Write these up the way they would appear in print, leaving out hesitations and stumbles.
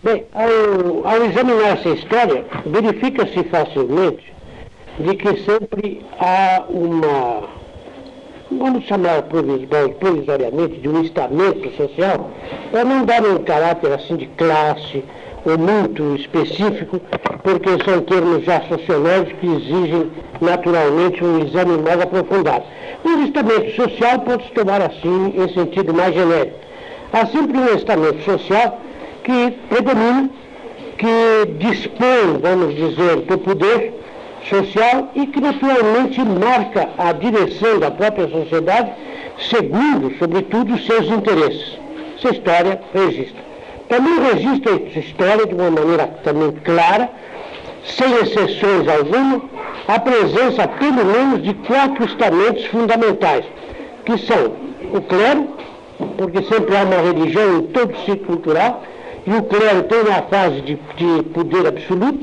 Bem, ao examinar essa história, verifica-se facilmente de que sempre há vamos chamar provisoriamente de um estamento social, para não dar um caráter assim de classe ou muito específico, porque são termos já sociológicos que exigem naturalmente um exame mais aprofundado. O estamento social pode se tomar assim em sentido mais genérico. Há sempre um estamento social que predomina, que dispõe, vamos dizer, do poder social e que naturalmente marca a direção da própria sociedade segundo, sobretudo, seus interesses. Essa história registra. Também registra essa história de uma maneira também clara, sem exceções alguma, a presença pelo menos de 4 estamentos fundamentais, que são o clero, porque sempre há uma religião em todo o ciclo cultural, e o clero tem uma fase de poder absoluto,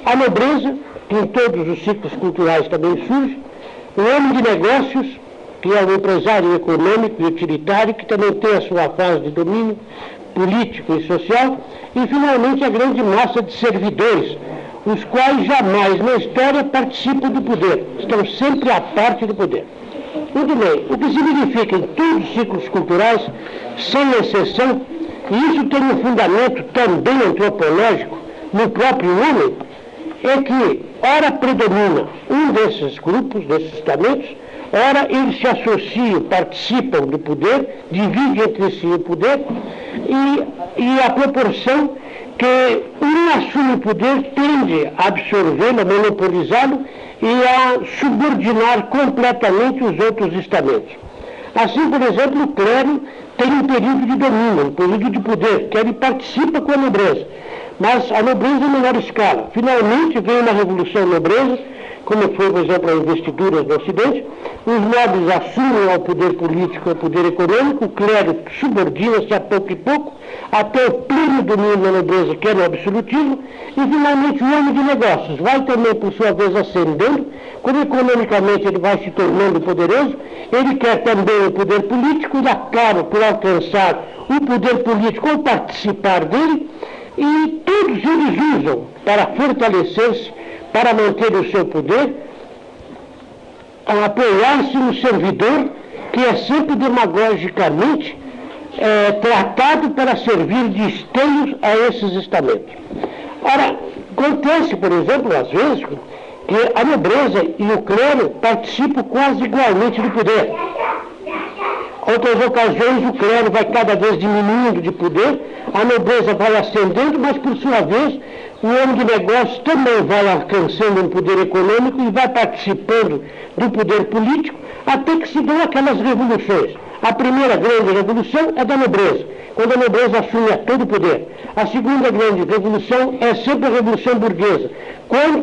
a nobreza, que em todos os ciclos culturais também surge, o homem de negócios, que é o empresário econômico e utilitário, que também tem a sua fase de domínio político e social, e finalmente a grande massa de servidores, os quais jamais na história participam do poder, estão sempre à parte do poder. Muito bem, o que significa em todos os ciclos culturais, sem exceção, e isso tem um fundamento também antropológico no próprio homem, é que ora predomina um desses grupos, desses estamentos, ora eles se associam, participam do poder, dividem entre si o poder, e a proporção que um assume o poder tende a absorvê-lo, a monopolizá-lo e a subordinar completamente os outros estamentos. Assim, por exemplo, o clero tem um período de domínio, um período de poder, que ele participa com a nobreza, mas a nobreza em menor escala. Finalmente vem uma revolução nobreza, como foi, por exemplo, a investidura no Ocidente, os nobres assumem ao poder político, ao poder econômico, o clero subordina-se a pouco e pouco, até o pleno domínio da nobreza, que é no absolutismo, e finalmente o homem de negócios vai também, por sua vez, ascendendo, como economicamente ele vai se tornando poderoso, ele quer também o poder político, ele acaba por alcançar o poder político ou participar dele, e todos eles usam para fortalecer-se, para manter o seu poder, a apoiar-se no servidor, que é sempre demagogicamente tratado para servir de esteio a esses estamentos. Ora, acontece, por exemplo, às vezes, que a nobreza e o clero participam quase igualmente do poder. Outras ocasiões o clero vai cada vez diminuindo de poder, a nobreza vai ascendendo, mas por sua vez o homem de negócios também vai alcançando um poder econômico e vai participando do poder político, até que se dão aquelas revoluções. A primeira grande revolução é da nobreza, quando a nobreza assume todo o poder. A segunda grande revolução é sempre a revolução burguesa,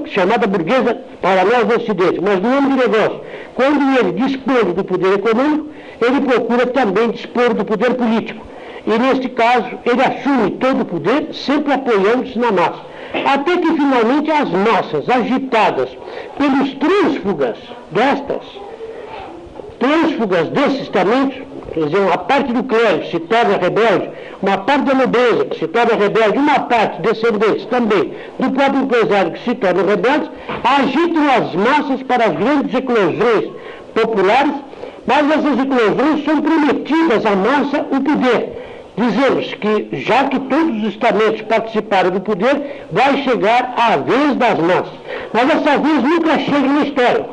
chamada burguesa para nós do Ocidente, mas do homem de negócio. Quando ele dispõe do poder econômico, ele procura também dispor do poder político. E neste caso, ele assume todo o poder, sempre apoiando-se na massa. Até que finalmente as massas agitadas pelos trânsfugas desses estamentos, quer dizer, uma parte do clero que se torna rebelde, uma parte da nobreza que se torna rebelde, uma parte descendentes também do próprio empresário que se tornam rebeldes, agitam as massas para as grandes eclosões populares, mas essas eclosões são prometidas à massa o poder. Dizemos que, já que todos os estamentos participaram do poder, vai chegar a vez das massas. Mas essa vez nunca chega na história.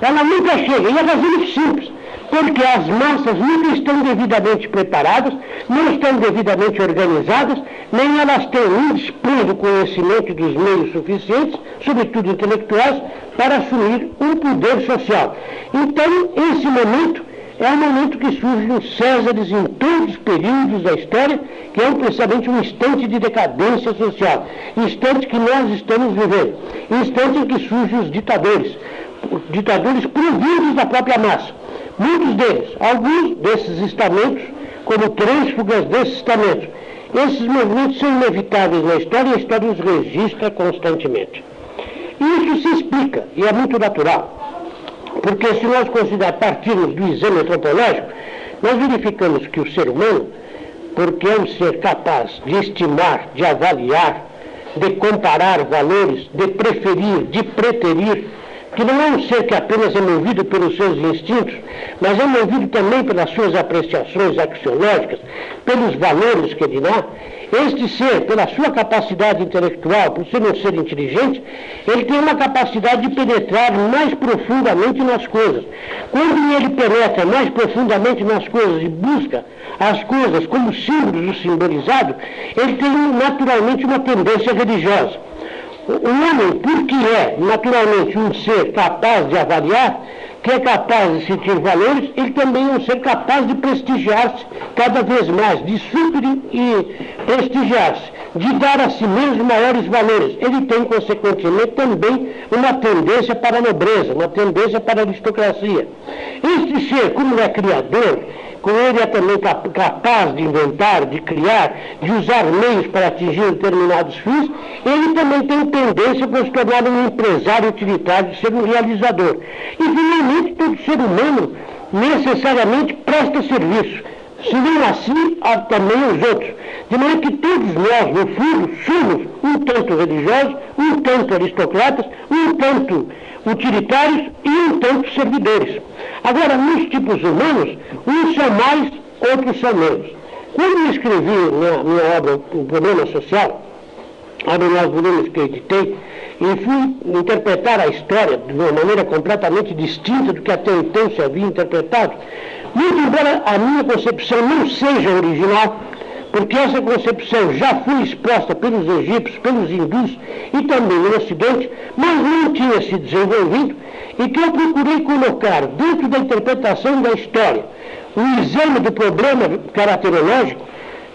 Ela nunca chega, e é razão muito simples, porque as massas nunca estão devidamente preparadas, não estão devidamente organizadas, nem elas têm um dispõe do conhecimento dos meios suficientes, sobretudo intelectuais, para assumir um poder social. Então, esse momento é um momento que surge nos Césares em todos os períodos da história, que é precisamente um instante de decadência social, instante que nós estamos vivendo, instante em que surgem os ditadores provindos da própria massa. Muitos deles, alguns desses estamentos, como trânsfugas desses estamentos. Esses movimentos são inevitáveis na história e a história os registra constantemente. E isso se explica, e é muito natural. Porque se nós partirmos do exame antropológico, nós verificamos que o ser humano, porque é um ser capaz de estimar, de avaliar, de comparar valores, de preferir, de preterir, que não é um ser que apenas é movido pelos seus instintos, mas é movido também pelas suas apreciações axiológicas, pelos valores que ele dá. Este ser, pela sua capacidade intelectual, por ser um ser inteligente, ele tem uma capacidade de penetrar mais profundamente nas coisas. Quando ele penetra mais profundamente nas coisas e busca as coisas como símbolos do simbolizado, ele tem naturalmente uma tendência religiosa. O homem, porque é naturalmente um ser capaz de avaliar, que é capaz de sentir valores, ele também é um ser capaz de prestigiar-se cada vez mais, de super e prestigiar-se, de dar a si mesmo maiores valores. Ele tem, consequentemente, também uma tendência para a nobreza, uma tendência para a aristocracia. Este ser, como é criador, como ele é também capaz de inventar, de criar, de usar meios para atingir determinados fins, ele também tem tendência para se tornar um empresário utilitário, de ser um realizador. E, finalmente, todo ser humano necessariamente presta serviço. Se não assim, também os outros. De maneira que todos nós, no fundo, somos um tanto religiosos, um tanto aristocratas, um tanto utilitários e um tanto servidores. Agora, nos tipos humanos, uns são mais, outros são menos. Quando eu escrevi minha obra, O Problema Social, abre nós volumes que eu editei, e fui interpretar a história de uma maneira completamente distinta do que até então se havia interpretado, muito embora a minha concepção não seja original, porque essa concepção já foi exposta pelos egípcios, pelos hindus e também no Ocidente, mas não tinha se desenvolvido, e que eu procurei colocar dentro da interpretação da história o exame do problema caracterológico,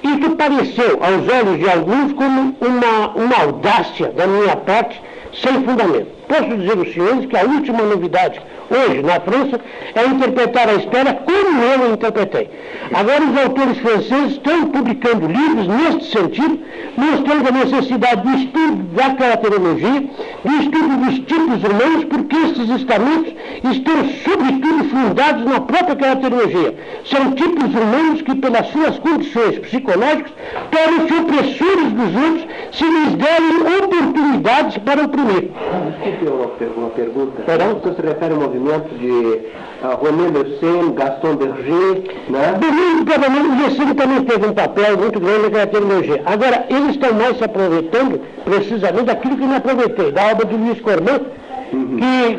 e que pareceu, aos olhos de alguns, como uma audácia da minha parte, sem fundamento. Posso dizer aos senhores que a última novidade hoje na França é interpretar a história como eu a interpretei. Agora os autores franceses estão publicando livros neste sentido, mostrando a necessidade do estudo da caracterologia, do estudo dos tipos humanos, porque esses estamentos estão sobretudo fundados na própria caracterologia. São tipos humanos que, pelas suas condições psicológicas, tornam-se opressores dos outros se lhes derem oportunidades para oprimir. Desculpe uma pergunta. Perdão? Você se refere ao movimento de René Lecesne, Gaston Berger, né? O Lecesne também teve um papel muito grande na caracterologia. Agora, eles estão mais se aproveitando precisamente daquilo que eu me aproveitei, da obra de Luiz Cormant,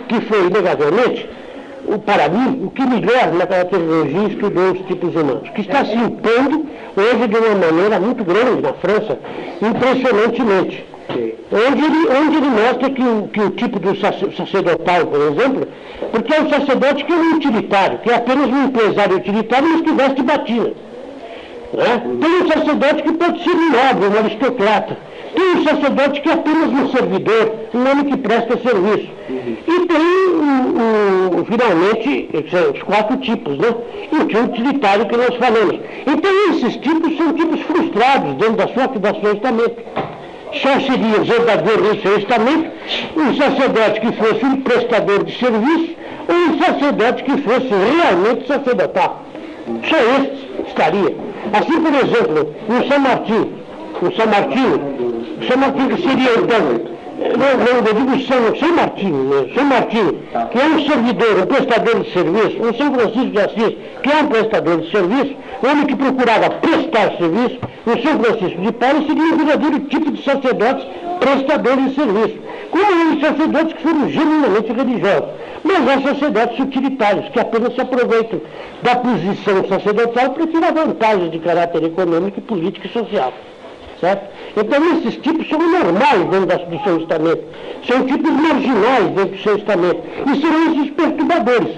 que foi, inegavelmente, para mim, o que melhor na caracterologia estudou os tipos humanos, que está se impondo hoje de uma maneira muito grande na França, impressionantemente. Onde ele mostra que o tipo do sacerdotal, por exemplo, porque é um sacerdote que é um utilitário, que é apenas um empresário utilitário, mas que veste batina. Né? Tem um sacerdote que pode ser um nobre, um aristocrata. Tem um sacerdote que é apenas um servidor, um homem que presta serviço. E tem, finalmente, os 4 tipos, né? E o tipo utilitário que nós falamos. Então, esses tipos são tipos frustrados dentro do seu estamento. Só seria verdadeiro no seu estamento um sacerdote que fosse um prestador de serviço ou um sacerdote que fosse realmente sacerdotal. Só este estaria. Assim, por exemplo, o São Martinho que seria então, eu digo São Martinho, que é um servidor, um prestador de serviço, um São Francisco de Assis, que é um prestador de serviço, um homem que procurava prestar serviço, o São Francisco de Paula seria um verdadeiro tipo de sacerdotes prestadores de serviço, como os sacerdotes que foram genuinamente religiosos, mas há sacerdotes utilitários, que apenas se aproveitam da posição sacerdotal para tirar vantagens de caráter econômico, político e social. Certo? Então, esses tipos são normais dentro do seu estamento, são tipos marginais dentro do seu estamento, e serão esses perturbadores.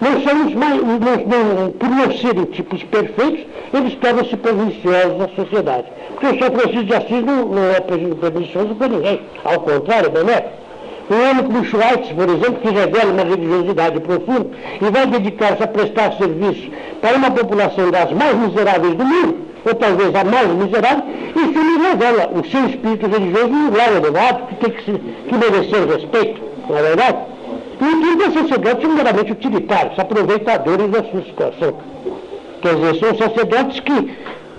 Não somos mais, por não serem tipos perfeitos, eles tornam-se perniciosos na sociedade. Porque o São Francisco de Assis não é pernicioso para ninguém, ao contrário, não é? Um homem como Schweitzer, por exemplo, que revela uma religiosidade profunda e vai dedicar-se a prestar serviço para uma população das mais miseráveis do mundo, ou talvez a mais miserável, isso lhe revela o seu espírito religioso um grau elevado que tem que merecer respeito, não é verdade? E os sacerdotes são meramente utilitários, aproveitadores da sua situação. Quer dizer, são sacerdotes que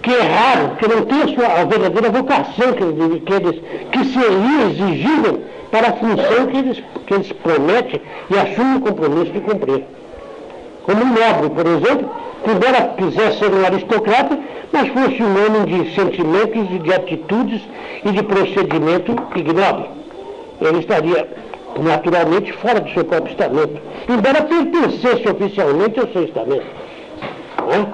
que erraram, que não têm a verdadeira vocação que seria exigível para a função que eles prometem e assumem o compromisso de cumprir. Como um nobre, por exemplo, que embora quisesse ser um aristocrata, mas fosse um homem de sentimentos e de atitudes e de procedimento ignobre. Ele estaria naturalmente fora do seu próprio estamento, embora pertencesse oficialmente ao seu estamento. Não é?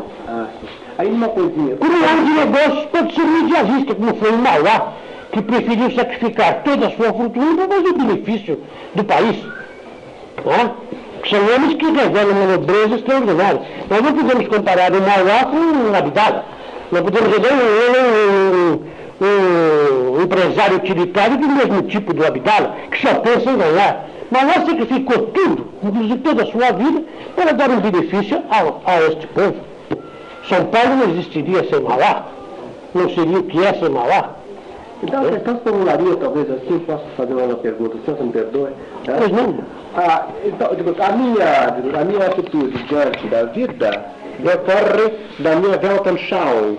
Aí uma coisinha. Por um lado de negócios pode ser um idealista, como foi o Mauá, que preferiu sacrificar toda a sua fortuna para fazer o benefício do país. Não é? São homens que revelam uma nobreza extraordinária. Nós não podemos comparar o Mauá com o Abdala. Nós podemos dizer um empresário utilitário do mesmo tipo do Abdala, que só pensa em ganhar. Mauá sacrificou tudo, inclusive toda a sua vida, para dar um benefício a este povo. São Paulo não existiria sem Mauá, não seria o que é sem Mauá. Então a questão se formularia talvez assim, posso fazer uma pergunta, o senhor me perdoe? Né? Pois não. Então, a minha atitude diante da vida decorre da minha Weltanschauung.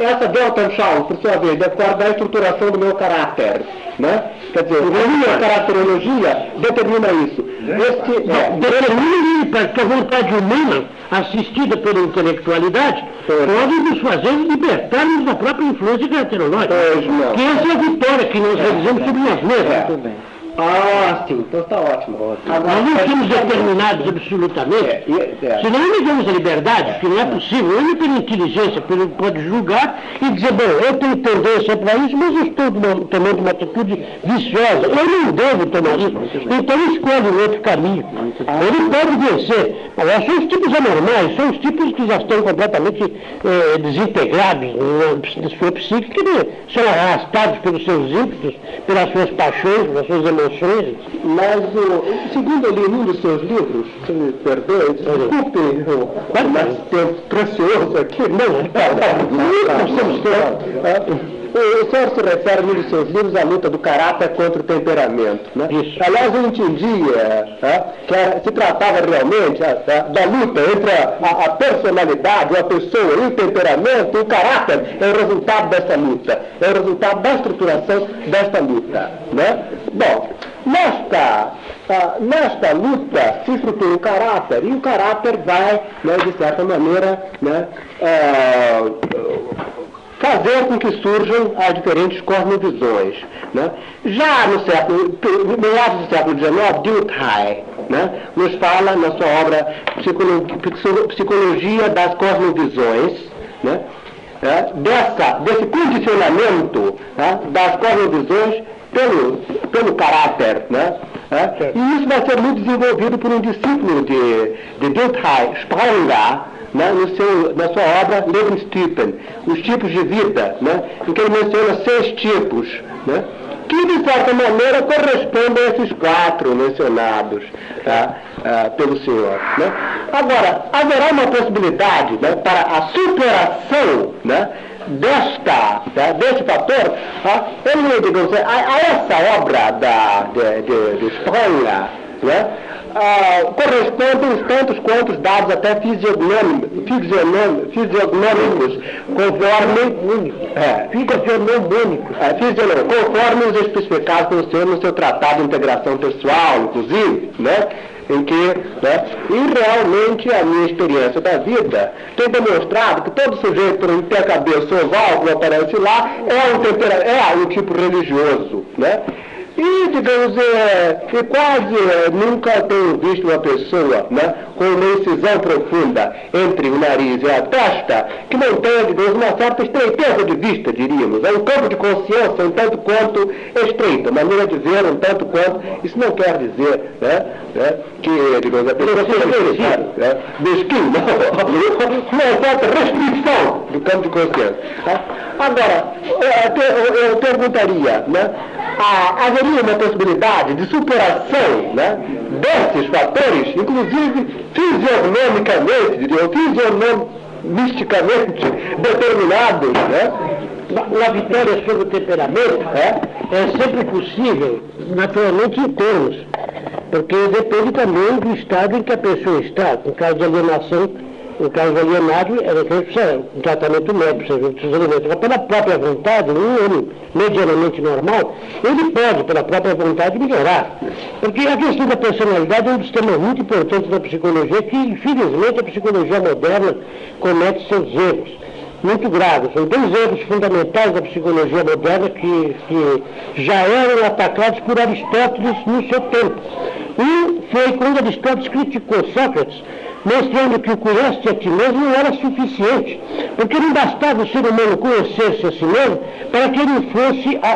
Essa Weltanschauung, por sua vez, decorre da estruturação do meu caráter. Né? Quer dizer, a minha caracterologia determina isso. Determina que a vontade humana, assistida pela intelectualidade, pode nos fazer libertar-nos da própria influência caracterológica. Que essa é a vitória que nós realizamos sobre nós mesmos. Sim, então está ótimo. Nós não somos determinados absolutamente. Senão não temos a liberdade, que não é possível. Ele pela inteligência pode julgar e dizer, bom, eu tenho tendência para isso, mas eu estou tomando uma atitude viciosa. Eu não devo tomar isso. Então escolhe um outro caminho. Ele pode vencer. Agora, são os tipos anormais, são os tipos que já estão completamente desintegrados na sua psique, que são arrastados pelos seus ímpetos, pelas suas paixões, pelas suas emoções. Mas, segundo eu li num dos seus livros, se me perdoe, desculpe o mais tempo precioso aqui, o senhor se refere num dos seus livros à luta do caráter contra o temperamento. Né? Isso. Aliás, eu entendia que se tratava realmente da luta entre a personalidade, a pessoa e o temperamento, e o caráter é o resultado dessa luta, é o resultado da estruturação desta luta. Né? Bom, nesta luta se estrutura o caráter, e o caráter vai, né, de certa maneira, né, fazer com que surjam as diferentes cosmovisões. Né? Já no meados do século XIX, Durkheim, né, nos fala na sua obra Psicologia das Cosmovisões, né, desse condicionamento, né, das cosmovisões pelo caráter. Né? E isso vai ser muito desenvolvido por um discípulo de Durkheim, Spranger, né, na sua obra Lebenstypen, os tipos de vida, né, em que ele menciona 6 tipos, né, que de certa maneira correspondem a esses 4 mencionados pelo senhor. Né. Agora, haverá uma possibilidade, né, para a superação, né, desse fator, digamos, a essa obra de Spranger, né, correspondem os tantos quantos dados até fisionomônicos, conforme os especificados pelo senhor no seu tratado de integração pessoal, inclusive, né? Em que, né, e realmente a minha experiência da vida tem demonstrado que todo sujeito, por não ter cabeça oval, como aparece lá, é um tipo religioso, né? E, digamos, quase nunca tenho visto uma pessoa, né, com uma incisão profunda entre o nariz e a testa que não tenha, digamos, uma certa estreiteza de vista, diríamos. É um campo de consciência um tanto quanto estreito, a maneira de ver um tanto quanto. Isso não quer dizer, né, que, digamos, a pessoa seja mesquinho, não. Uma certa restrição do campo de consciência. Tá? Agora, eu perguntaria, né, haveria uma possibilidade de superação, né, desses fatores, inclusive fisionomicamente, fisionomisticamente determinados, né? A vitória sobre o temperamento é sempre possível, naturalmente em termos, porque depende também do estado em que a pessoa está. No caso de alienação, o caso alienado era que um tratamento médico, outros elementos. Mas pela própria vontade, um homem medianamente normal, ele pode, pela própria vontade, melhorar. Porque a questão da personalidade é um dos temas muito importantes da psicologia, que infelizmente a psicologia moderna comete seus erros muito graves. São dois erros fundamentais da psicologia moderna que já eram atacados por Aristóteles no seu tempo. Um foi quando Aristóteles criticou Sócrates, mostrando que o conhece a ti mesmo não era suficiente, porque não bastava o ser humano conhecer-se a si mesmo para que ele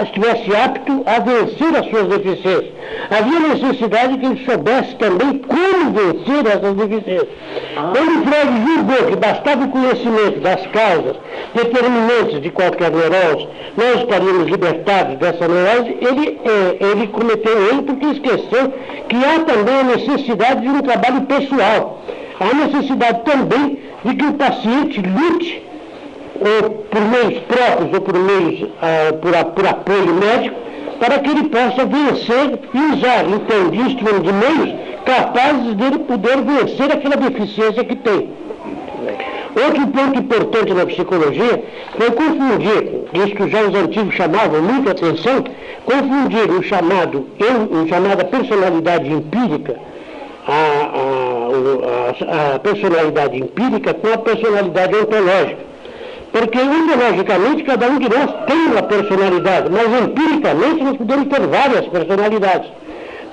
estivesse apto a vencer as suas deficiências. Havia necessidade que ele soubesse também como vencer essas deficiências. Quando Freud julgou que bastava o conhecimento das causas determinantes de qualquer neurose, nós estaríamos libertados dessa neurose, ele cometeu erro porque esqueceu que há também a necessidade de um trabalho pessoal. Há necessidade também de que o paciente lute, ou por meios próprios ou por meios por apoio médico, para que ele possa vencer e usar, então, de instrumentos, de meios capazes dele poder vencer aquela deficiência que tem. Outro ponto importante na psicologia foi confundir, isso que já os antigos chamavam muita atenção, confundir o chamada personalidade empírica, a personalidade empírica com a personalidade ontológica. Porque ontologicamente cada um de nós tem uma personalidade, mas empiricamente nós podemos ter várias personalidades.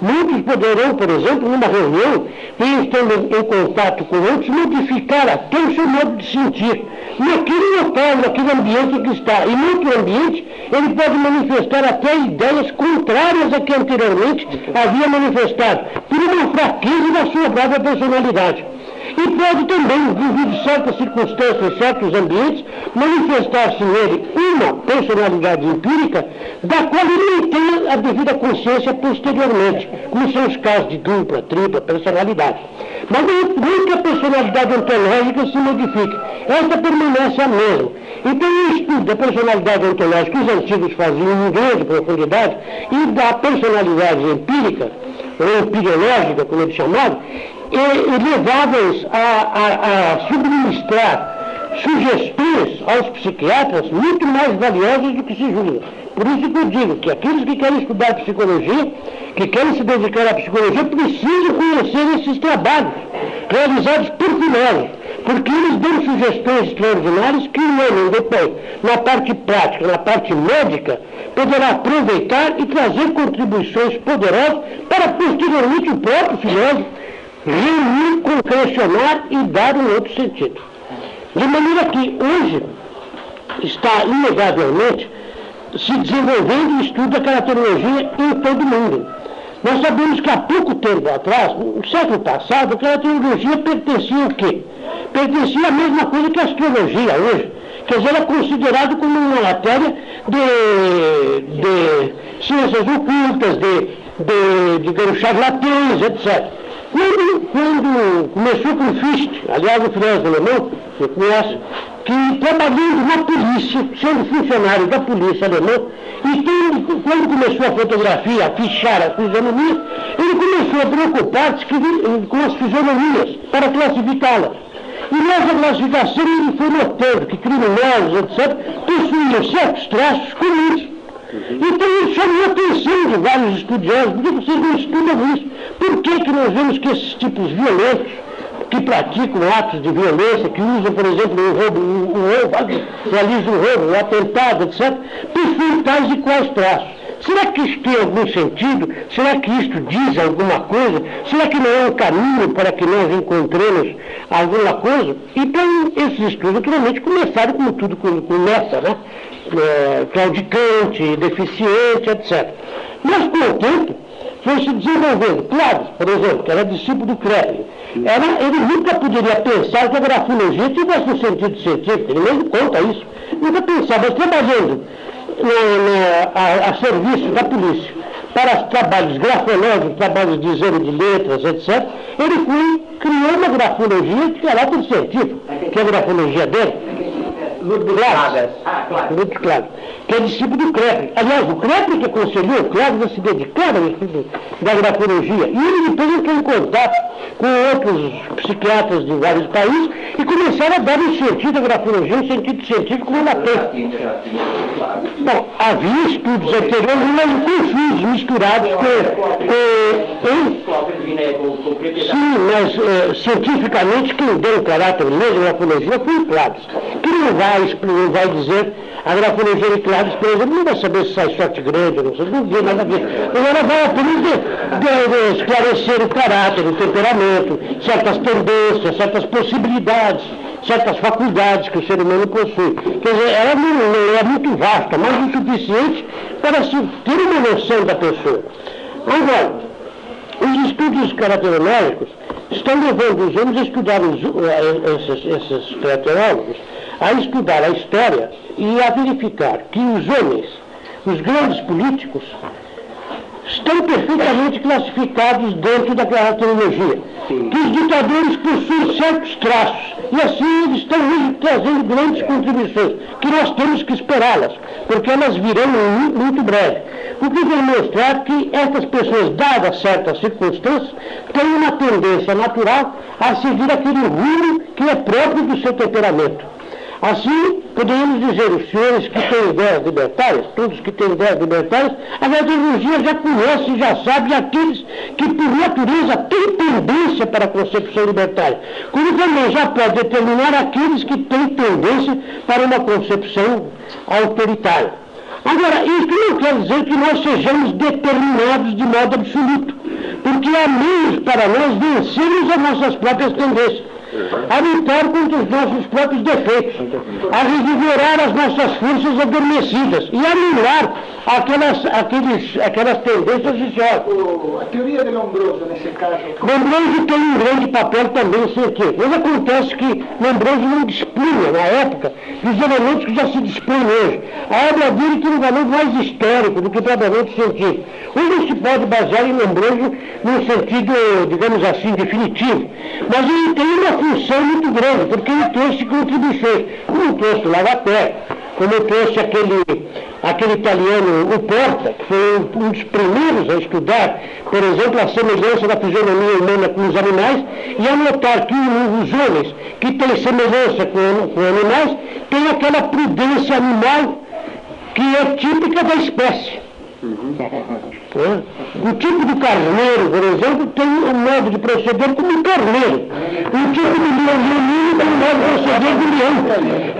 Muitos poderão, por exemplo, numa reunião, e estando em contato com outros, modificar até o seu modo de sentir, naquele local, naquele ambiente que está. E no outro ambiente, ele pode manifestar até ideias contrárias a que anteriormente havia manifestado, por uma fraqueza da sua própria personalidade. E pode também, devido certas circunstâncias, certos ambientes, manifestar-se nele uma personalidade empírica da qual ele não tem a devida consciência posteriormente, como são os casos de dupla, tripla personalidade. Mas não que a personalidade ontológica se modifique, essa permanece a mesma. Então o estudo da personalidade ontológica que os antigos faziam em grande profundidade e da personalidade empírica, ou empiriológica, como eles chamavam, levava-os a subministrar sugestões aos psiquiatras muito mais valiosas do que se julga. Por isso que eu digo que aqueles que querem estudar psicologia, que querem se dedicar à psicologia, precisam conhecer esses trabalhos realizados por filósofos, porque eles dão sugestões extraordinárias que o homem depois, na parte prática, na parte médica, poderá aproveitar e trazer contribuições poderosas para posteriormente o próprio filósofo reunir, concrecionar e dar um outro sentido. De maneira que hoje está inegavelmente se desenvolvendo o estudo da caracterologia em todo o mundo. Nós sabemos que há pouco tempo atrás, no século passado, a caracterologia pertencia ao quê? Pertencia à mesma coisa que a astrologia hoje. Quer dizer, era considerado como uma matéria de ciências ocultas, de charlatães, etc. Quando começou com Fichte, aliás, o filósofo alemão, você conhece, que trabalhando na polícia, sendo funcionário da polícia alemã, e quando começou a fotografia, a fichar as fisionomias, ele começou a preocupar-se com as fisionomias, para classificá-las. E nessa classificação ele foi notando que criminosos, etc., possuíam certos traços comuns. Então isso chamou a atenção de vários estudiosos. Por que vocês não estudam isso? Por que nós vemos que esses tipos violentos, que praticam atos de violência, que usam, por exemplo, realizam um roubo, um atentado, etc., possuem tais e quais traços? Será que isso tem algum sentido? Será que isto diz alguma coisa? Será que não é um caminho para que nós encontremos alguma coisa? Então, esses estudos, naturalmente, começaram como tudo começa, né? Claudicante, deficiente, etc. Mas, com o tempo, foi se desenvolvendo. Claro, por exemplo, que era discípulo do Crowley. Ele nunca poderia pensar que a grafologia tivesse um sentido científico, ele mesmo conta isso. Nunca pensava, mas trabalhando a serviço da polícia para trabalhos grafológicos, trabalhos de exame de letras, etc., ele criou uma grafologia de caráter científico, que é a grafologia dele. Claro. Ludwig Claro, que é discípulo do Klepper. Aliás, o Klepper que aconselhou o Claro a se dedicar ao estudo da grafologia. E ele depois entrou em contato com outros psiquiatras de vários países e começaram a dar um sentido à grafologia, um sentido científico como ela tem. Bom, havia estudos anteriores, mas confusos, misturados Sim, mas cientificamente quem deu o caráter mesmo à grafologia foi o Claro, que não vai dizer a grafologia de Claro, por exemplo, não vai saber se sai sorte grande, não vê nada a ver. Agora vai apenas esclarecer o caráter, o temperamento, certas tendências, certas possibilidades, certas faculdades que o ser humano possui. Quer dizer, ela não é muito vasta, mas o suficiente para se ter uma noção da pessoa. Agora, os estudos caracteronómicos estão levando os homens a estudar esses caracterólogos, a estudar a história e a verificar que os homens, os grandes políticos, estão perfeitamente classificados dentro da caracterologia. Que os ditadores possuem certos traços, e assim eles estão hoje trazendo grandes contribuições, que nós temos que esperá-las, porque elas virão muito breve. O que vem mostrar que essas pessoas, dadas certas circunstâncias, têm uma tendência natural a seguir aquele rumo que é próprio do seu temperamento. Assim, poderíamos dizer, os senhores que têm ideias libertárias, todos que têm ideias libertárias, a metodologia já conhece, já sabe aqueles que, por natureza, têm tendência para a concepção libertária. Como também já pode determinar aqueles que têm tendência para uma concepção autoritária. Agora, isso não quer dizer que nós sejamos determinados de modo absoluto, porque há meios para nós vencermos as nossas próprias tendências, a lutar contra os nossos próprios defeitos, a revigorar as nossas forças adormecidas e anular aquelas tendências viciosas. A teoria de Lombroso, nesse caso... Lombroso tem um grande papel também científico. Mas acontece que Lombroso não dispunha, na época, dos elementos que já se dispõem hoje. A obra dele tem um valor mais histórico do que propriamente científico. Hoje se pode basear em Lombroso num sentido, digamos assim, definitivo. Mas ele tem uma função muito grande, porque ele trouxe contribuições, como trouxe Lavater, como trouxe aquele italiano, o Porta, que foi um dos primeiros a estudar, por exemplo, a semelhança da fisionomia humana com os animais, e a notar que os homens que têm semelhança com animais têm aquela prudência animal que é típica da espécie. O tipo do carneiro, por exemplo, tem um modo de proceder como um carneiro. O tipo do leonino tem um modo de proceder do leão.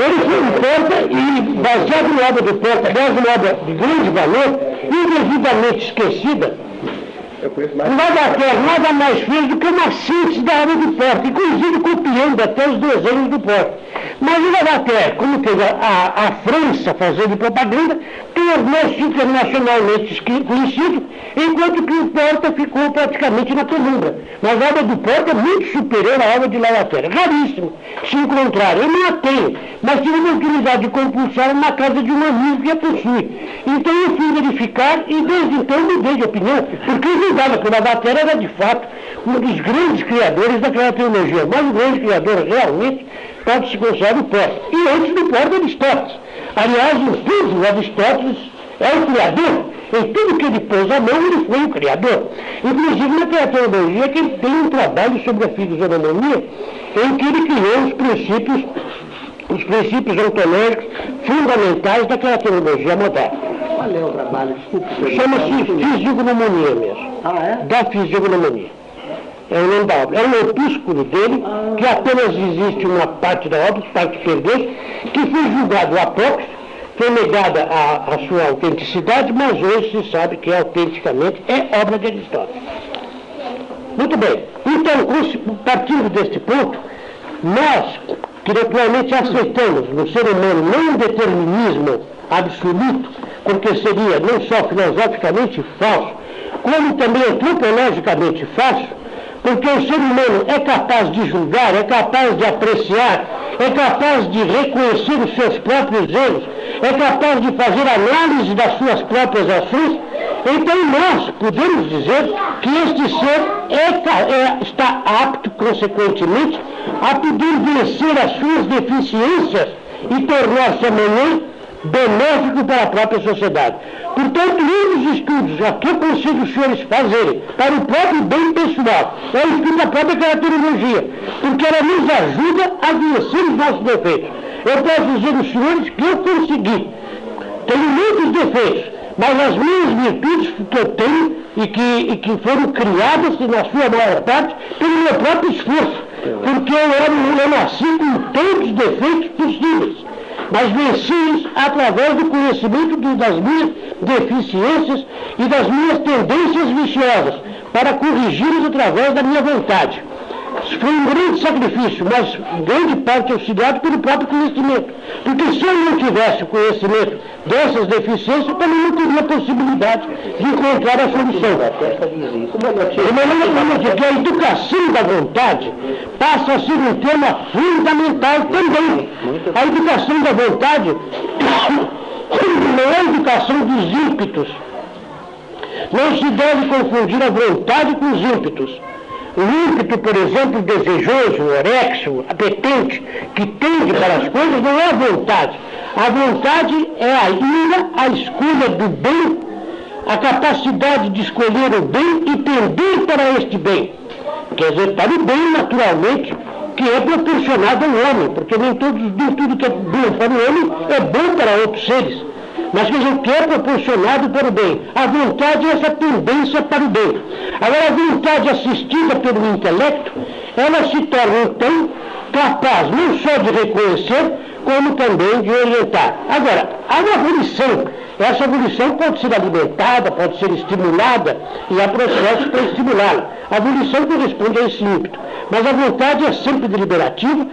Ele foi um Porta e, baseado na obra do Porta, aliás, uma obra de grande valor, indevidamente esquecida, Lavater nada mais fez do que uma síntese da obra do Porta, inclusive copiando até os desenhos do Porta. Mas o Lavater, como teve a França fazendo propaganda, tornou-se internacionalmente conhecido, enquanto que o Porta ficou praticamente na penumbra. Mas a obra do Porta é muito superior à obra de Lavater. Raríssimo se encontrar. Eu não a tenho, mas tive a oportunidade de compulsar na casa de um amigo que a possui. Então eu fui verificar e desde então mudei de opinião, porque eu julgava que o Lavater era de fato um dos grandes criadores daquela teologia, mas o grande criador realmente pode se considerar o Porta. E antes do Porta, Aristóteles. Aliás, em tudo, Aristóteles é o criador. Em tudo que ele pôs a mão, ele foi o criador. Inclusive na teologia, que ele tem um trabalho sobre a fisionomia, em que ele criou os princípios ontológicos fundamentais daquela teologia moderna. Qual é o trabalho? Desculpe. Chama-se Fisiognomonia mesmo. Ah, é? Da Fisiognomonia. É o nome da obra. É um opúsculo dele, que apenas existe uma parte da obra, parte perdeu, que foi julgado apócrifo, foi negada a sua autenticidade, mas hoje se sabe que autenticamente é obra de Aristóteles. Muito bem. Então, partindo deste ponto, nós, que atualmente aceitamos no ser humano não um determinismo absoluto, porque seria não só filosoficamente falso, como também antropologicamente falso, porque o ser humano é capaz de julgar, é capaz de apreciar, é capaz de reconhecer os seus próprios erros, é capaz de fazer análise das suas próprias ações. Então nós podemos dizer que este ser está apto, consequentemente, a poder vencer as suas deficiências e tornar-se amanhã benéfico para a própria sociedade. Portanto, um dos estudos a que eu aconselho os senhores fazerem para o próprio bem pessoal é o estudo da própria caracterologia, porque ela nos ajuda a conhecer os nossos defeitos. Eu posso dizer aos senhores que eu consegui. Tenho muitos defeitos, mas as minhas virtudes que eu tenho e que foram criadas, na sua maior parte, pelo meu próprio esforço, porque eu nasci com todos os defeitos possíveis, mas venci-os através do conhecimento das minhas deficiências e das minhas tendências viciosas, para corrigi-los através da minha vontade. Foi um grande sacrifício, mas grande parte auxiliado pelo próprio conhecimento. Porque se eu não tivesse o conhecimento dessas deficiências, eu também não teria possibilidade de encontrar a solução. Que a educação da vontade passa a ser um tema fundamental também. A educação da vontade não é a educação dos ímpetos. Não se deve confundir a vontade com os ímpetos. O ímpeto, por exemplo, desejoso, orexo, apetente, que tende para as coisas, não é a vontade. A vontade é a ira, a escolha do bem, a capacidade de escolher o bem e tender para este bem. Quer dizer, para o bem, naturalmente, que é proporcionado ao homem, porque nem tudo que é bom para o homem é bom para outros seres. Mas quer dizer, que é proporcionado para o bem. A vontade é essa tendência para o bem. Agora, a vontade assistida pelo intelecto, ela se torna, então, capaz não só de reconhecer, como também de orientar. Agora, há uma volição. Essa volição pode ser alimentada, pode ser estimulada, e há processos para estimulá-la. A volição corresponde a esse ímpeto. Mas a vontade é sempre deliberativa,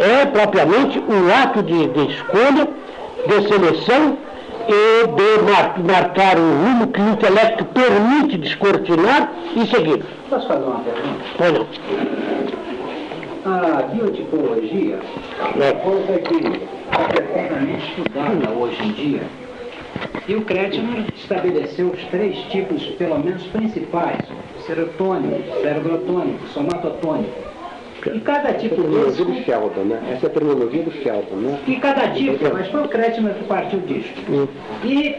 é propriamente um ato de escolha, de seleção, e de marcar um rumo que o intelecto permite descortinar e seguir. Posso fazer uma pergunta? Olha. A biotipologia é uma coisa que é perfeitamente estudada hoje em dia. E o Kretschmer estabeleceu os 3 tipos, pelo menos principais: serotônico, cerebrotônico, somatotônico. E cada tipo desse... do Sheldon, né? Essa é a terminologia do Sheldon, né? E cada tipo, mas foi o Kretschmer que partiu disso. E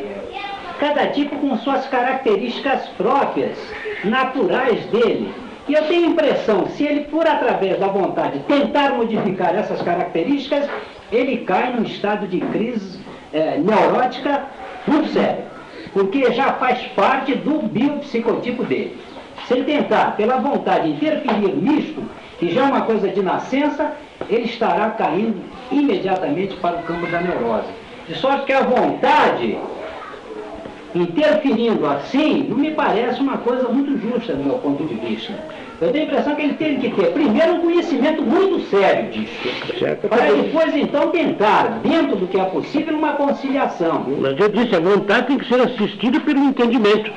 cada tipo com suas características próprias, naturais dele. E eu tenho a impressão, se ele, por através da vontade, tentar modificar essas características, ele cai num estado de crise neurótica muito sério. Porque já faz parte do biopsicotipo dele. Se ele tentar, pela vontade, interferir nisto, que já é uma coisa de nascença, ele estará caindo imediatamente para o campo da neurose. De sorte que a vontade, interferindo assim, não me parece uma coisa muito justa do meu ponto de vista. Eu tenho a impressão que ele tem que ter, primeiro, um conhecimento muito sério disso, para depois, então, tentar, dentro do que é possível, uma conciliação. Mas eu disse, a vontade tem que ser assistida pelo entendimento.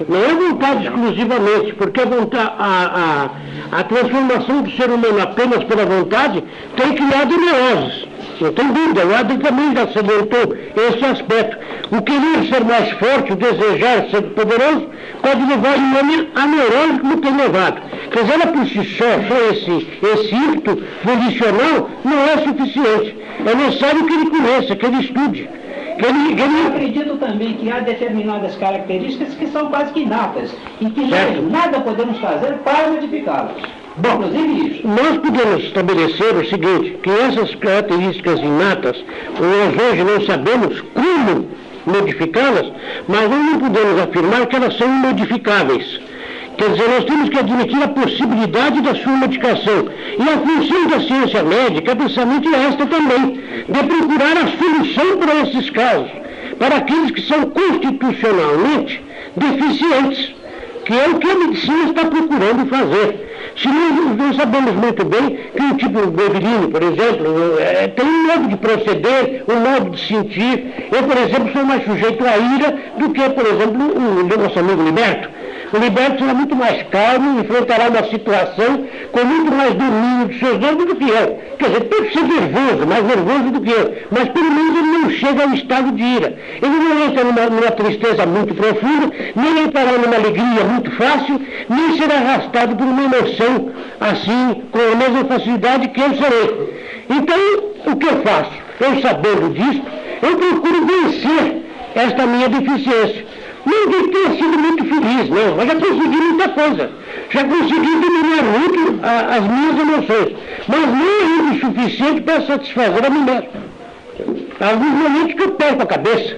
Não é vontade exclusivamente, porque a transformação do ser humano apenas pela vontade tem criado neuroses. Não tem dúvida, o Adam também já salientou esse aspecto. O querer ser mais forte, o desejar ser poderoso, pode levar o homem a neurose como tem levado. Quer dizer, ela por si só esse ímpeto volicional não é suficiente. É necessário que ele conheça, que ele estude. Eu acredito também que há determinadas características que são quase que inatas e que nada podemos fazer para modificá-las. Bom, inclusive isso. Nós podemos estabelecer o seguinte, que essas características inatas, nós hoje não sabemos como modificá-las, mas nós não podemos afirmar que elas são imodificáveis. Quer dizer, nós temos que admitir a possibilidade da sua modificação. E a função da ciência médica é precisamente esta também, de procurar a solução para esses casos, para aqueles que são constitucionalmente deficientes, que é o que a medicina está procurando fazer. Se nós sabemos muito bem que um tipo bovino, por exemplo, tem um modo de proceder, um modo de sentir. Eu, por exemplo, sou mais sujeito à ira do que, por exemplo, o nosso amigo Liberto. O Liberto será muito mais calmo, enfrentará uma situação com muito mais domínio dos seus dons do que eu. Quer dizer, pode ser nervoso, mais nervoso do que eu, mas pelo menos ele não chega ao estado de ira. Ele não entra numa tristeza muito profunda, nem entrará numa alegria muito fácil, nem será arrastado por uma emoção assim, com a mesma facilidade que eu serei. Então, o que eu faço? Eu sabendo disso, eu procuro vencer esta minha deficiência. Não de ter sido muito feliz, não, mas já consegui muita coisa. Já consegui dominar muito as minhas emoções. Mas não é ainda o suficiente para satisfazer a mim mesmo. Há alguns momentos que eu perco a cabeça.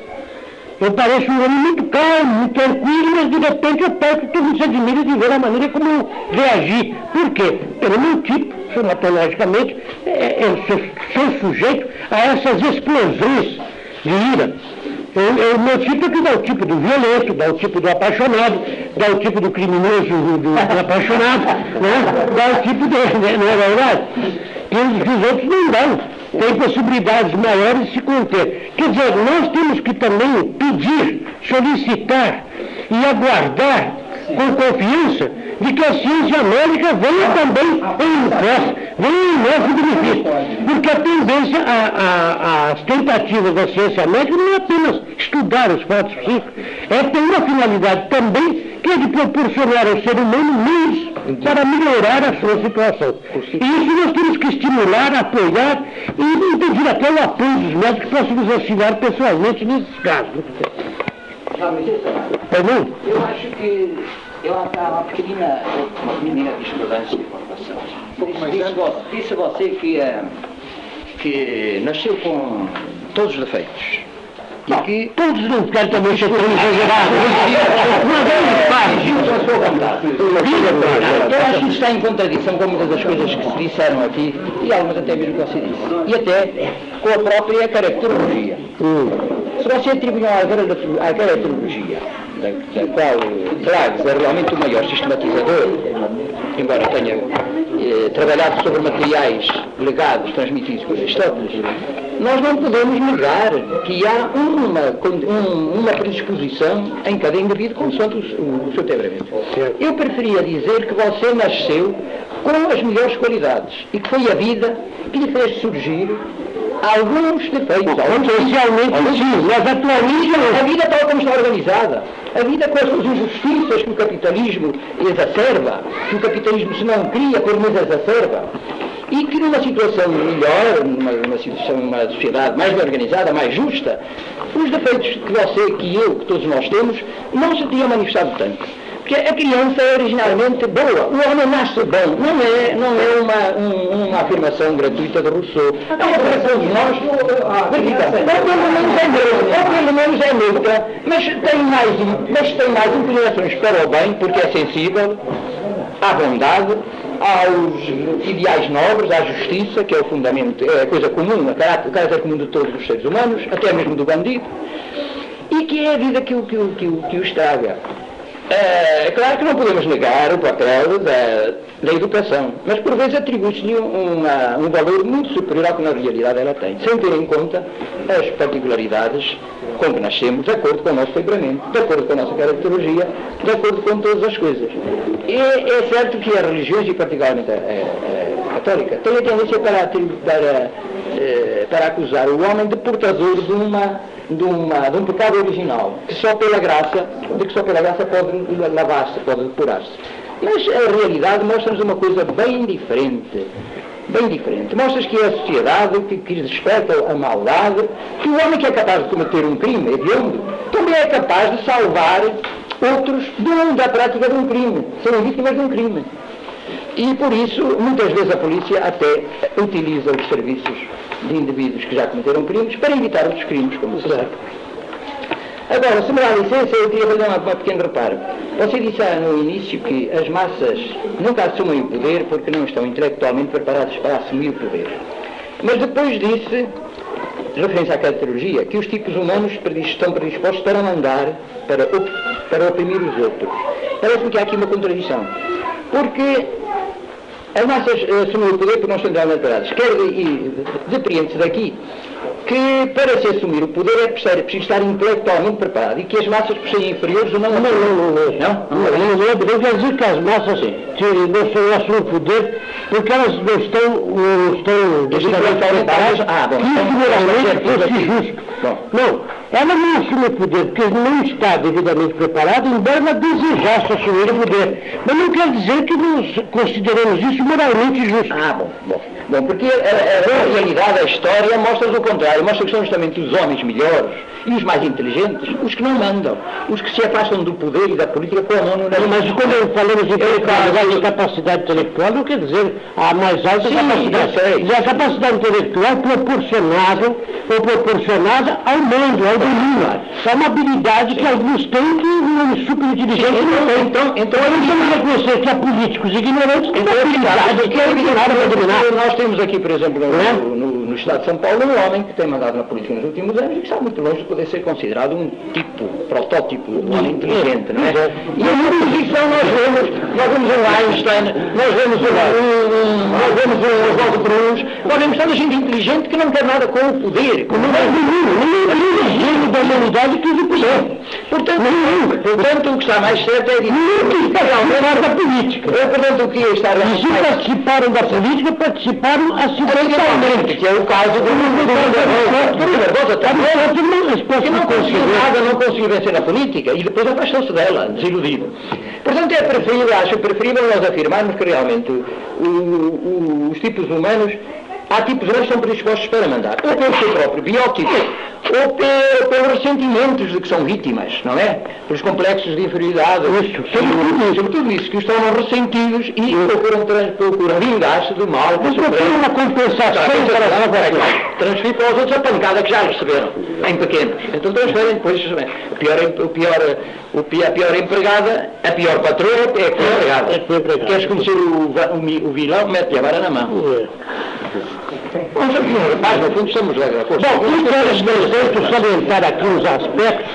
Eu pareço um homem muito calmo, muito tranquilo, mas de repente eu perco, todo mundo se admira de ver a maneira como eu reagi. Por quê? Pelo meu tipo, somatologicamente, eu sou sujeito a essas explosões de ira. O meu tipo é que dá o tipo do violento, dá o tipo do apaixonado, dá o tipo do criminoso, do apaixonado, né? Dá o tipo dele, né? Não é verdade? Que os outros não dão. Tem possibilidades maiores de se conter. Quer dizer, nós temos que também pedir, solicitar e aguardar com confiança de que a ciência médica venha também em nós, venha em nosso benefício. Porque a tendência, as tentativas da ciência médica não é apenas estudar os fatos psíquicos, é ter uma finalidade também que é de proporcionar ao ser humano meios para melhorar a sua situação. E isso nós temos que estimular, apoiar e pedir até o apoio dos médicos para nos auxiliar pessoalmente nesses casos. Perdão? Eu acho que há uma pequenina discordância com relação. Disse você que nasceu com todos os defeitos. Não, que todos não querem também ser tão exagerados. Eu acho que isso está em contradição com muitas das coisas que se disseram aqui e algumas até mesmo que você disse. E até com a própria caracterologia. Se você atribui à caracterologia, da qual Drags é realmente o maior sistematizador, embora tenha trabalhado sobre materiais legados, transmitidos por Aristóteles, nós não podemos negar que há uma predisposição em cada indivíduo consoante o seu temperamento. Eu preferia dizer que você nasceu com as melhores qualidades e que foi a vida que lhe fez surgir alguns defeitos. Potencialmente sim, mas atualmente a vida tal como está organizada, a vida com as suas injustiças que o capitalismo exacerba, que o capitalismo se não cria, pelo menos exacerba, e que numa situação melhor, numa sociedade mais organizada, mais justa, os defeitos que você, que eu, que todos nós temos, não se tinham manifestado tanto. Porque a criança é originalmente boa, o homem nasce bom, não é uma afirmação gratuita de Rousseau, é uma afirmação de nós, ou pelo menos é neutra, mas tem mais inclinações para o bem, porque é sensível à bondade, aos ideais nobres, à justiça, que é o fundamento, é a coisa comum, o caráter comum de todos os seres humanos, até mesmo do bandido, e que é a vida que o estraga. É claro que não podemos negar o papel da educação, mas por vezes atribui-se-lhe um valor muito superior ao que na realidade ela tem, sem ter em conta as particularidades com que nascemos, de acordo com o nosso temperamento, de acordo com a nossa caracterologia, de acordo com todas as coisas. E é certo que as religiões, e particularmente a católica, têm a tendência para acusar o homem de portador de um pecado original, que só pela graça pode lavar-se, pode depurar-se. Mas a realidade mostra-nos uma coisa bem diferente. Mostra-nos que é a sociedade que desperta a maldade, que o homem que é capaz de cometer um crime hediondo, também é capaz de salvar outros da prática de um crime, serem vítimas de um crime. E por isso, muitas vezes a polícia até utiliza os serviços de indivíduos que já cometeram crimes para evitar outros crimes, como se sabe. Agora, se me dá licença, eu queria fazer um pequeno reparo. Você disse no início que as massas nunca assumem o poder porque não estão intelectualmente preparadas para assumir o poder. Mas depois disse, referência à caracterologia, que os tipos humanos estão predispostos para mandar, para oprimir os outros. Parece-me que há aqui uma contradição. Porque as massas assumem o poder porque não estão intelectualmente preparadas. Depreende-se daqui que para se assumir o poder é preciso estar intelectualmente preparado e que as massas por serem inferiores não quer dizer que as massas não assumem o poder porque elas não estão devidamente preparadas. Isso fosse justo. Não, ela não assume o poder porque não está devidamente preparada, embora ela desejasse assumir o poder. Mas não quer dizer que nós consideramos isso moralmente justo. Bom, porque a realidade, a história mostra o contrário, mostra que são justamente os homens melhores e os mais inteligentes, os que não mandam, os que se afastam do poder e da política com a mão no nariz. Mas quando falamos de intelectualidade e capacidade intelectual, não quer dizer a mais alta capacidade. A capacidade intelectual proporcionada ao mando, ao domínio. É uma habilidade que alguns têm que um super inteligente não tem. Então eu não vamos reconhecer que há políticos ignorantes que têm habilidade que é ignorada para dominar. Nós temos aqui, por exemplo, no Estado de São Paulo, um homem que tem mandado na política nos últimos anos e que está muito longe de poder ser considerado um protótipo de um homem inteligente, não é? E a oposição nós vemos um Einstein, nós vemos um Oswaldo Cruz, nós vemos toda gente inteligente que não quer nada com o poder, com o gênio da humanidade que o poder. Portanto, o que está mais certo é dizer que realmente da política. Portanto, o que está mais certo. Participaram da política, participaram acidentalmente, que é o caso do Barbosa, que não conseguiu vencer na política e depois afastou-se dela, desiludido. Portanto, acho preferível nós afirmarmos que realmente os tipos humanos, há tipos humanos que são predispostos para mandar, ou pelo seu próprio biotipo, ou pelos ressentimentos de que são vítimas, não é? Pelos complexos de inferioridade, sobre tudo isso, que os tornam ressentidos e procuram vingar-se do mal. Procuram uma compensação para transferir para os outros a pancada que já receberam, em pequenos. Então transferem depois a pior empregada, a pior patroa é a pior empregada. Queres conhecer o vilão, mete a vara na mão. Vamos aqui um rapaz, no fundo estamos lá. Eu quero salientar aqui uns aspectos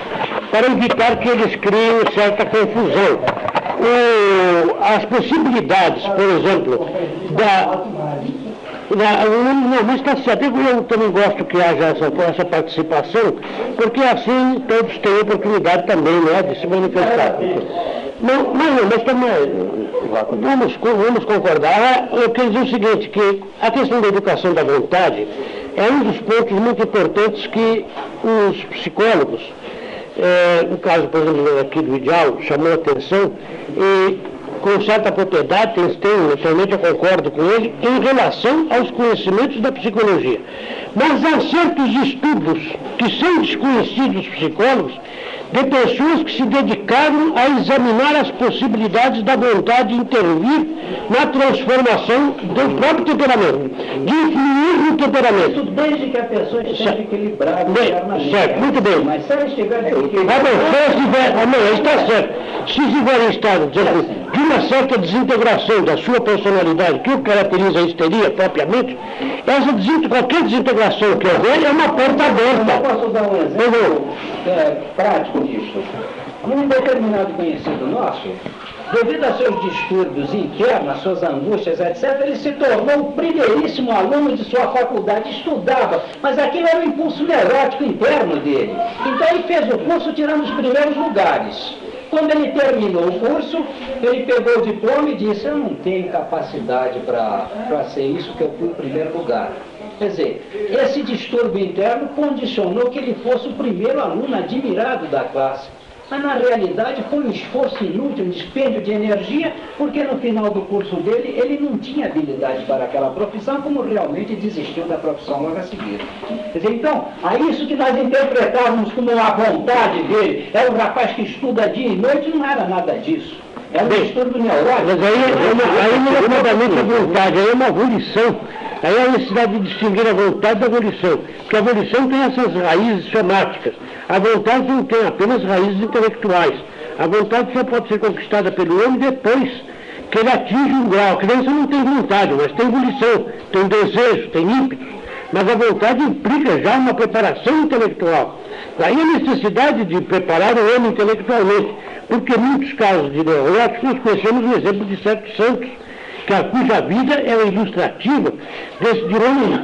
para evitar que eles criem certa confusão. As possibilidades, por exemplo, mas está certo, eu também gosto que haja essa participação, porque assim todos têm oportunidade também, né, de se manifestar. Mas também vamos concordar. Eu quero dizer o seguinte, que a questão da educação da vontade é um dos pontos muito importantes que os psicólogos, no caso, por exemplo, aqui do Ideal, chamou a atenção, e com certa propriedade, naturalmente eu concordo com ele, em relação aos conhecimentos da psicologia. Mas há certos estudos que são desconhecidos dos psicólogos, de pessoas que se dedicaram a examinar as possibilidades da vontade de intervir na transformação do próprio temperamento, de influir no temperamento. Isso desde que a pessoa esteja equilibrada. Certo, muito bem. Mas se ela estiver está certo. Se estiver em estado de uma certa desintegração da sua personalidade, que o caracteriza a histeria propriamente, qualquer desintegração que houver é uma porta aberta. Eu posso dar um exemplo prático disso. Um determinado conhecido nosso, devido a seus distúrbios internos, às suas angústias, etc., ele se tornou o primeiríssimo aluno de sua faculdade, estudava, mas aquilo era o impulso neurótico interno dele. Então ele fez o curso tirando os primeiros lugares. Quando ele terminou o curso, ele pegou o diploma e disse: eu não tenho capacidade para ser isso que eu fui em primeiro lugar. Quer dizer, esse distúrbio interno condicionou que ele fosse o primeiro aluno admirado da classe. Mas na realidade foi um esforço inútil, um dispêndio de energia, porque no final do curso dele ele não tinha habilidade para aquela profissão, como realmente desistiu da profissão logo a seguir. Quer dizer, então, a isso que nós interpretávamos como a vontade dele, é um rapaz que estuda dia e noite, não era nada disso. Era um distúrbio neurótico. Mas aí não é propriamente a vontade, aí é uma volição. Aí é a necessidade de distinguir a vontade da volição, porque a volição tem essas raízes somáticas. A vontade não tem apenas raízes intelectuais. A vontade só pode ser conquistada pelo homem depois que ele atinge um grau. A criança não tem vontade, mas tem volição, tem desejo, tem ímpeto. Mas a vontade implica já uma preparação intelectual. Daí a necessidade de preparar o homem intelectualmente, porque em muitos casos de neuróticos nós conhecemos o exemplo de certos santos, cuja vida é ilustrativa de homem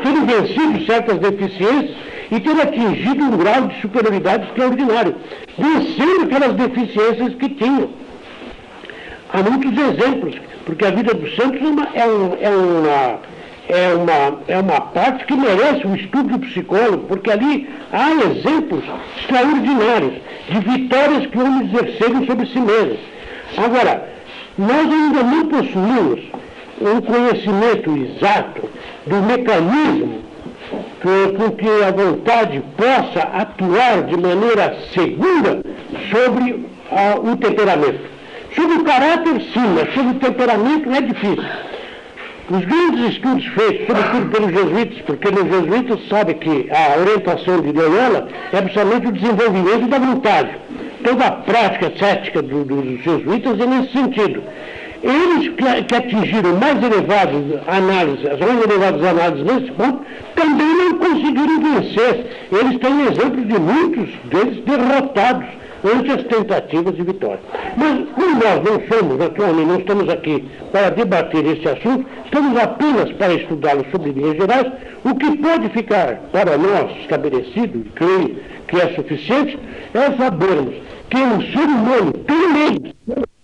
terem vencido certas deficiências e ter atingido um grau de superioridade extraordinário, vencendo aquelas deficiências que tinham. Há muitos exemplos, porque a vida dos santos é uma parte que merece um estudo do psicólogo, porque ali há exemplos extraordinários de vitórias que homens exerceram sobre si mesmos. Agora, nós ainda não possuímos um conhecimento exato do mecanismo com que a vontade possa atuar de maneira segura sobre o temperamento. Sobre o caráter, sim, mas sobre o temperamento é difícil. Os grandes estudos feitos, sobretudo pelos jesuítas, porque os jesuítas sabem que a orientação de Loyola é precisamente o desenvolvimento da vontade. Toda a prática cética dos jesuítas é nesse sentido. Eles que atingiram mais elevadas análises, as mais elevadas análises nesse ponto, também não conseguiram vencer. Eles têm exemplos de muitos deles derrotados ante as tentativas de vitória. Mas, como nós não somos, naturalmente, não estamos aqui para debater esse assunto, estamos apenas para estudá-lo sobre linhas gerais, o que pode ficar para nós estabelecido, creio que é suficiente, é sabermos que um ser humano tem meios